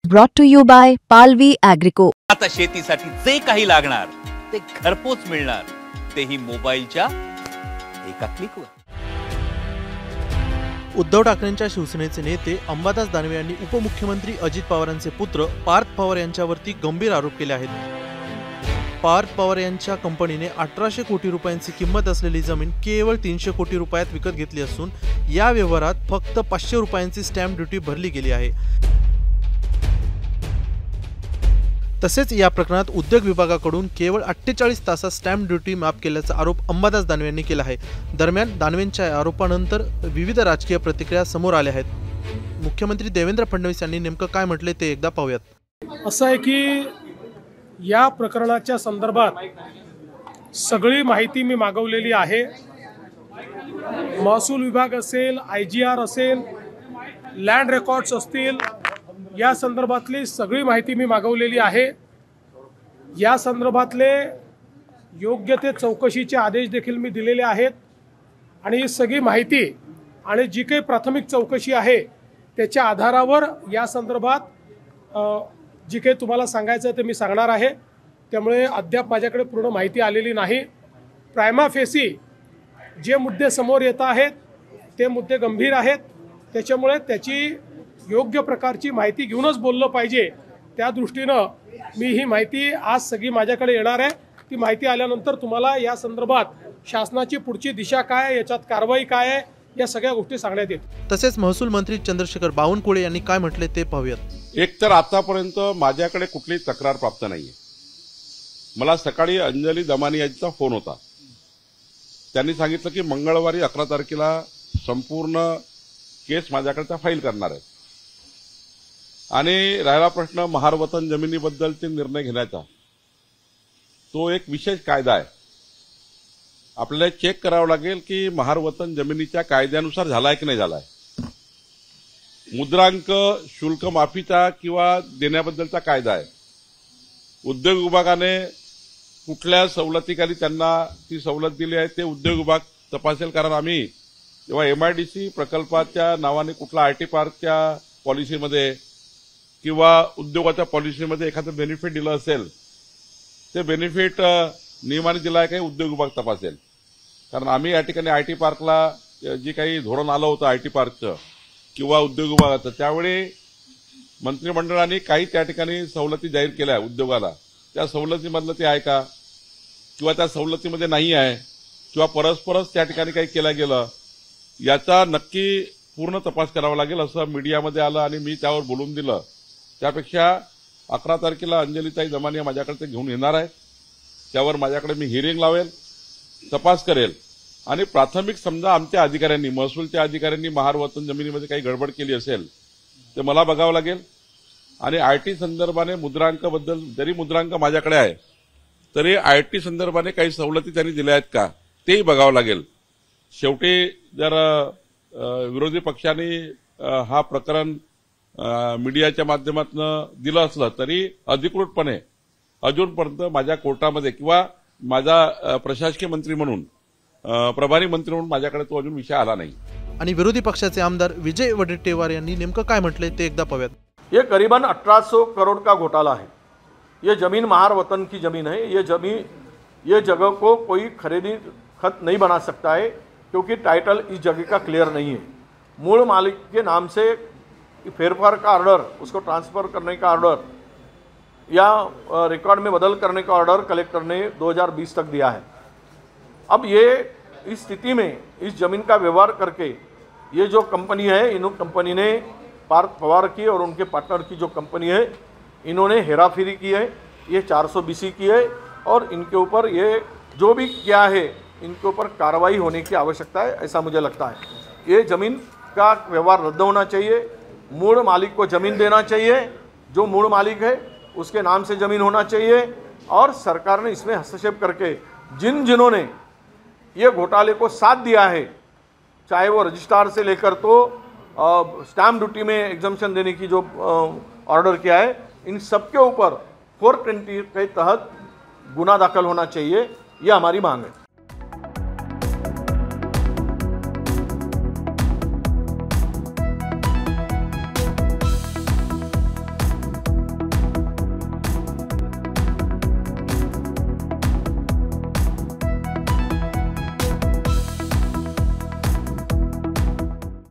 Brought to you by Palvi Agrico. आता शेतीसाठी जे काही लागणार ते घरपोच मिळणार, तेही मोबाईलच्या एका क्लिकवर। उद्धव ठाकरेंच्या शिवसेनेचे नेते अंबादास दानवे यांनी उपमुख्यमंत्री अजित पवारांचे पुत्र पार्थ पवार यांच्यावरती गंभीर आरोप केले आहेत। पार्थ पवार यांच्या कंपनीने 1800 कोटी रुपयांची किंमत असलेली जमीन केवळ 300 कोटी रुपयात विकत घेतली असून या व्यवहारात फक्त 500 रुपयांची स्टॅम्प ड्युटी भरली गेली आहे। तसेच या प्रकरणात उद्योग विभागाकडून केवळ 48 तासात स्टॅम्प ड्युटी माफ केल्याचा आरोप अंबादास दानवे यांनी केला आहे। दरम्यान दानवेंच्या आरोपानंतर विविध राजकीय प्रतिक्रिया समोर आल्या आहेत। मुख्यमंत्री देवेंद्र फडणवीस यांनी नेमकं काय म्हटले ते एकदा पाहूयात। असं आहे की या प्रकरणाच्या संदर्भात सगळी माहिती मी मागवलेली आहे। महसूल विभाग असेल, IGR असेल, लँड रेकॉर्ड्स असतील, या संदर्भातली सगळी माहिती मी मागवलेली आहे। या संदर्भातले योग्य ते चौकशीचे आदेश देखील मी दिलेले आहेत आणि ही सगळी माहिती आणि जी काही प्राथमिक चौकशी आहे त्याच्या आधारावर या संदर्भात जी काही तुम्हाला सांगायचं ते मी सांगणार आहे। त्यामुळे अद्याप माझ्याकडे पूर्ण माहिती आलेली नाही। प्रायमा फेसी जे मुद्दे समोर येत आहेत ते मुद्दे गंभीर आहेत, त्याच्यामुळे त्याची योग्य प्रकारची माहिती घेऊनच बोललं पाहिजे। त्या दृष्टीनं मी ही माहिती आज सगळी माझ्याकडे येणार आहे। ती माहिती आल्यानंतर तुम्हाला या संदर्भात शासनाची पुढची दिशा काय, याच्यात कारवाई काय आहे, या सगळ्या गोष्टी सांगण्यात येतील। तसेच महसूल मंत्री चंद्रशेखर बावनकुळे यांनी काय म्हटले ते पाहूयात। एक तर आतापर्यंत माझ्याकडे कुठलीही तक्रार प्राप्त नाहीये। मला सकाळी अंजली दमानी यांचा फोन होता। त्यांनी सांगितलं की मंगळवारी 11 तारखेला संपूर्ण केस माझ्याकडे फाईल करणार आहे आणि राहिला प्रश्न महार वतन जमिनीबद्दलचे निर्णय घेण्याचा, तो एक विशेष कायदा आहे। आपल्याला चेक करावं लागेल की महार वतन जमिनीच्या कायद्यानुसार झालाय की नाही झालाय। मुद्रांक शुल्क माफीचा किंवा देण्याबद्दलचा कायदा आहे। उद्योग विभागाने कुठल्या सवलतीखाली त्यांना ती सवलत दिली आहे ते उद्योग विभाग तपासेल, कारण आम्ही जेव्हा MIDC प्रकल्पाच्या नावाने कुठला IT पार्कच्या पॉलिसीमध्ये किंवा उद्योगाच्या पॉलिसीमध्ये एखादं बेनिफिट दिलं असेल, ते बेनिफिट नियमाने दिलं आहे काही उद्योग विभाग तपासेल। कारण आम्ही या ठिकाणी IT पार्कला जी काही धोरण आलं होतं IT पार्कचं किंवा उद्योग विभागाचं, त्यावेळी मंत्रिमंडळाने काही त्या ठिकाणी सवलती जाहीर केल्या उद्योगाला। त्या सवलतीमधलं ते आहे का किंवा त्या सवलतीमध्ये नाही आहे किंवा परस्परच त्या ठिकाणी काही केलं गेलं, याचा नक्की पूर्ण तपास करावा लागेल असं मीडियामध्ये आलं आणि मी त्यावर बोलून दिलं। त्यापेक्षा 11 तारखेला अंजलीताई दमानी माझ्याकडे ते घेऊन येणार आहे, त्यावर माझ्याकडे मी हिअरिंग लावेल, तपास करेल आणि प्राथमिक समजा आमच्या अधिकाऱ्यांनी, महसूलच्या अधिकाऱ्यांनी महार वतन जमिनीमध्ये काही गडबड केली असेल ते मला बघावं लागेल आणि IT संदर्भाने मुद्रांकाबद्दल, जरी मुद्रांक माझ्याकडे आहे तरी IT संदर्भाने काही सवलती त्यांनी दिल्या आहेत का तेही बघावं लागेल। शेवटी जर विरोधी पक्षाने हा प्रकरण मीडियाच्या माध्यमातून दिलं असलं तरी अधिकृतपणे अजूनपर्यंत माझ्या कोर्टामध्ये किंवा माझा प्रशासकीय मंत्री म्हणून, प्रभारी मंत्री म्हणून माझ्याकडे तो अजून विषय आला नाही। आणि विरोधी पक्षाचे आमदार विजय वडेट्टीवार यांनी नेमकं काय म्हटले ते एकदा पाहूयात। ये करीबन 1800 करोड़ का घोटाला है। ये जमीन महार वतन की जमीन है। ये जगह को कोई खरीदी खत नहीं बना सकता है क्योंकि टाइटल इस जगह का क्लियर नहीं है। मूल मालिक के नाम से फेरफार का ऑर्डर, उसको ट्रांसफ़र करने का ऑर्डर या रिकॉर्ड में बदल करने का ऑर्डर कलेक्टर ने 2020 तक दिया है। अब ये इस स्थिति में इस जमीन का व्यवहार करके ये जो कंपनी है, इन कंपनी ने पार्थ पवार की और उनके पार्टनर की जो कंपनी है, इन्होंने हेराफेरी की है। ये 400 BC की है और इनके ऊपर ये जो भी किया है इनके ऊपर कार्रवाई होने की आवश्यकता है, ऐसा मुझे लगता है। ये ज़मीन का व्यवहार रद्द होना चाहिए, मूल मालिक को ज़मीन देना चाहिए, जो मूल मालिक है उसके नाम से ज़मीन होना चाहिए और सरकार ने इसमें हस्तक्षेप करके जिन्होंने ये घोटाले को साथ दिया है, चाहे वो रजिस्ट्रार से लेकर तो स्टैम्प ड्यूटी में एग्जम्पशन देने की जो ऑर्डर किया है, इन सबके ऊपर 420 के तहत गुना दाखिल होना चाहिए, ये हमारी मांग है।